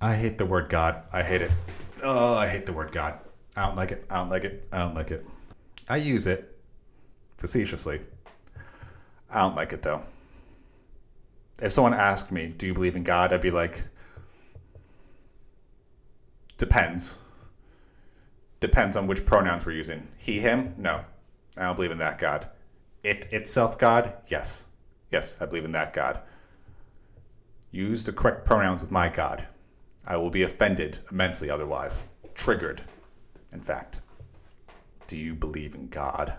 I hate the word God. I hate it. Oh, I hate the word God. I don't like it. I don't like it. I don't like it. I use it facetiously. I don't like it though. If someone asked me, "Do you believe in God?" I'd be like, "Depends. Depends on which pronouns we're using. He, him? No. I don't believe in that God. It itself, God? Yes. Yes, I believe in that God. Use the correct pronouns with my God. I will be offended immensely otherwise. Triggered, in fact. Do you believe in God?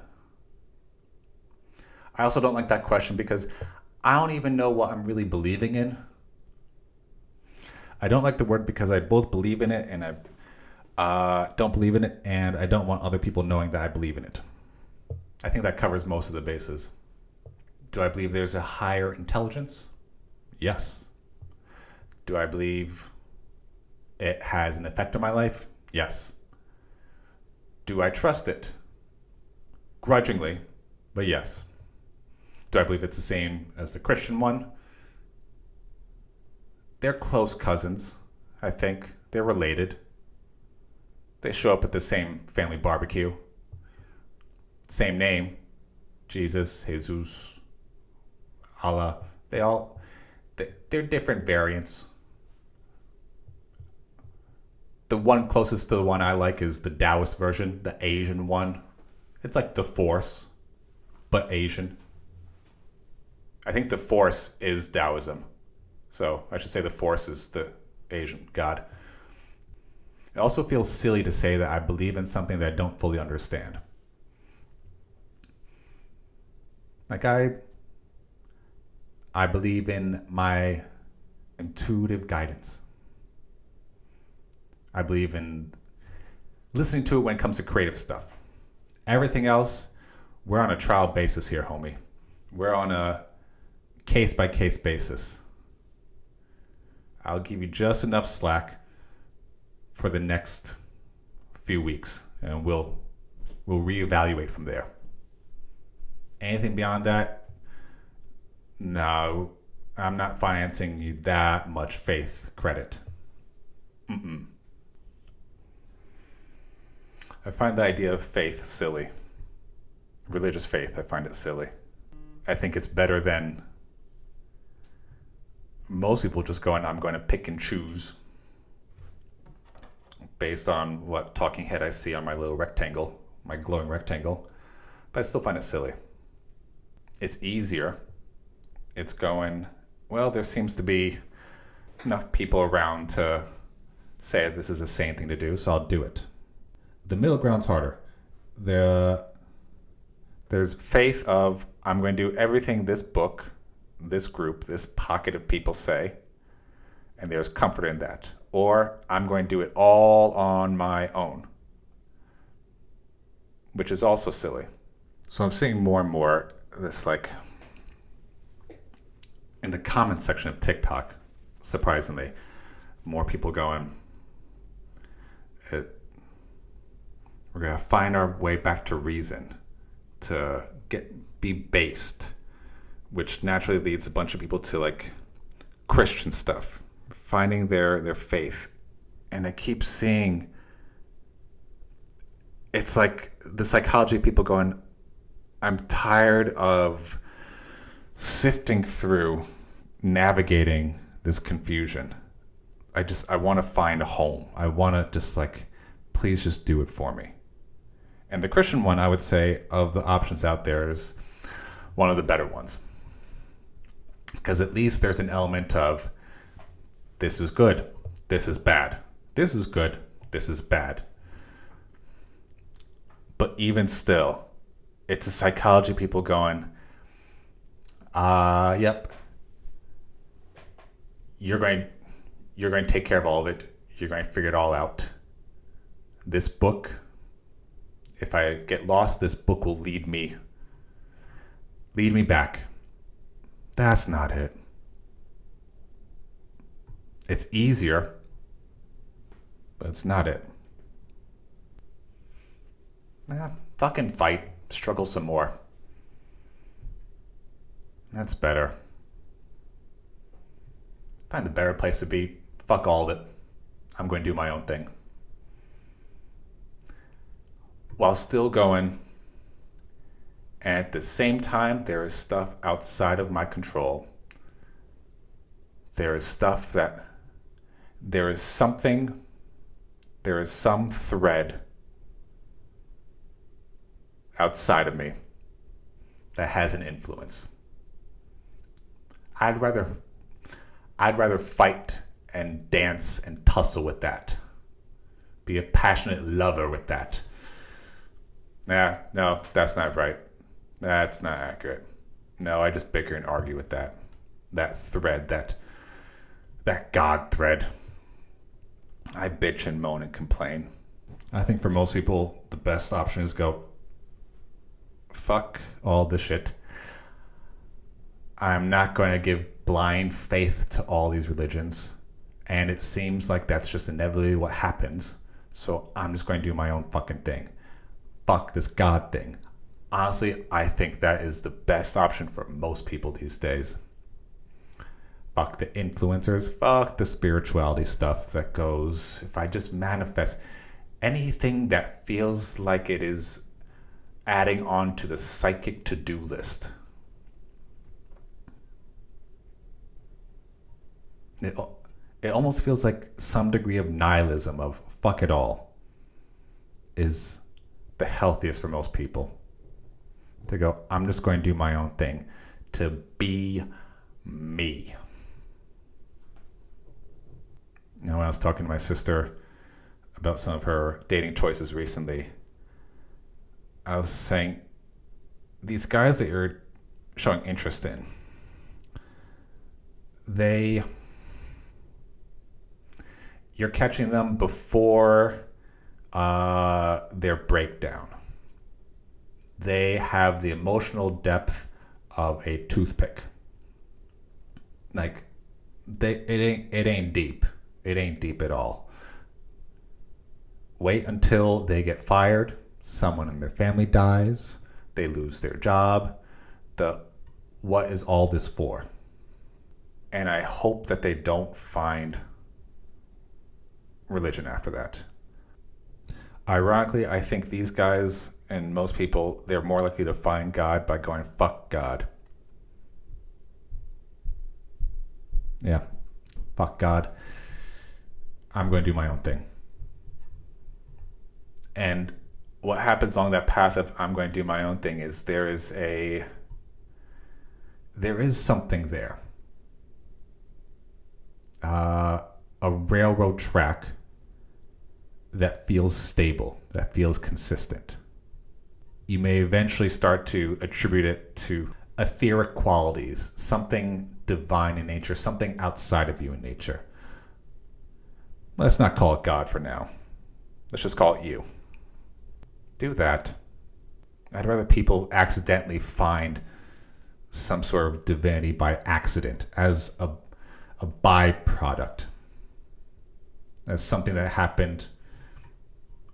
I also don't like that question because I don't even know what I'm really believing in. I don't like the word because I both believe in it and I don't believe in it, and I don't want other people knowing that I believe in it. I think that covers most of the bases. Do I believe there's a higher intelligence? Yes. Do I believe it has an effect on my life? Yes. Do I trust it? Grudgingly, but yes. Do I believe it's the same as the Christian one? They're close cousins, I think. They're related. They show up at the same family barbecue. Same name. Jesus, Jesus, Allah. They're different variants. The one closest to the one I like is the Taoist version, the Asian one. It's like the Force, but Asian. I think the Force is Taoism. So I should say the Force is the Asian God. It also feels silly to say that I believe in something that I don't fully understand. Like I believe in my intuitive guidance. I believe in listening to it when it comes to creative stuff. Everything else, we're on a trial basis here, homie. We're on a case by case basis. I'll give you just enough slack for the next few weeks, and we'll reevaluate from there. Anything beyond that, no, I'm not financing you that much faith credit. Mm-mm. I find the idea of faith silly. Religious faith, I find it silly. I think it's better than most people just going, I'm going to pick and choose based on what talking head I see on my little rectangle, my glowing rectangle. But I still find it silly. It's easier. It's going, well, there seems to be enough people around to say this is a sane thing to do, so I'll do it. The middle ground's harder. There's faith of, I'm going to do everything this book, this group, this pocket of people say, and there's comfort in that. Or I'm going to do it all on my own, which is also silly. So I'm seeing more and more this, like, in the comments section of TikTok, surprisingly, more people going, we're going to find our way back to reason, to be based, which naturally leads a bunch of people to like Christian stuff, finding their faith. And I keep seeing, it's like the psychology of people going, I'm tired of sifting through, navigating this confusion. I want to find a home. I want to just like, please just do it for me. And the Christian one, I would say, of the options out there, is one of the better ones. Because at least there's an element of, this is good, this is bad. This is good, this is bad. But even still, it's a psychology of people going, yep, you're going to take care of all of it. You're going to figure it all out. This book, if I get lost, this book will lead me back. That's not it. It's easier, but it's not it. Fucking fight. Struggle some more. That's better. Find the better place to be. Fuck all of it. I'm going to do my own thing. While still going, and at the same time, there is stuff outside of my control. There is stuff that, there is something, there is some thread outside of me that has an influence. I'd rather fight and dance and tussle with that. Be a passionate lover with that. No, that's not right. That's not accurate. No, I just bicker and argue with that. That thread, that God thread. I bitch and moan and complain. I think for most people, the best option is go, fuck all the shit. I'm not going to give blind faith to all these religions. And it seems like that's just inevitably what happens. So I'm just going to do my own fucking thing. Fuck this God thing. Honestly, I think that is the best option for most people these days. Fuck the influencers. Fuck the spirituality stuff that goes, if I just manifest anything that feels like it is adding on to the psychic to-do list. It almost feels like some degree of nihilism of fuck it all is the healthiest for most people. To go, I'm just going to do my own thing. To be me. When I was talking to my sister about some of her dating choices recently, I was saying, these guys that you're showing interest in, you're catching them before their breakdown. They have the emotional depth of a toothpick. Like, it ain't deep. It ain't deep at all. Wait until they get fired, someone in their family dies, they lose their job. What is all this for? And I hope that they don't find religion after that. Ironically, I think these guys and most people, they're more likely to find God by going, fuck God. Yeah, fuck God. I'm going to do my own thing. And what happens along that path of I'm going to do my own thing is there is something there. A railroad track that feels stable, that feels consistent. You may eventually start to attribute it to etheric qualities, something divine in nature, something outside of you in nature. Let's not call it God for now. Let's just call it you. Do that. I'd rather people accidentally find some sort of divinity by accident as a byproduct, as something that happened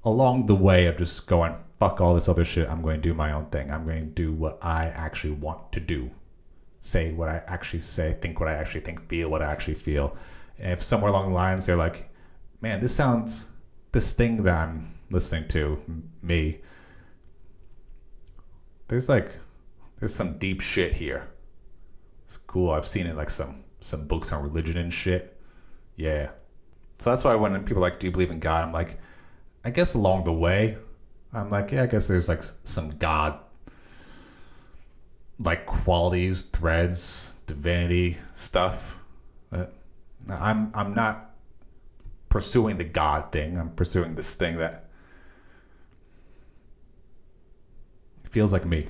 along the way of just going, fuck all this other shit, I'm going to do my own thing. I'm going to do what I actually want to do. Say what I actually say, think what I actually think, feel what I actually feel. And if somewhere along the lines they're like, man, this thing that I'm listening to, me, there's some deep shit here. It's cool. I've seen it like some books on religion and shit. Yeah. So that's why when people are like, do you believe in God? I'm like, I guess along the way, I'm like, yeah, I guess there's like some God like qualities, threads, divinity stuff. But I'm not pursuing the God thing. I'm pursuing this thing that feels like me.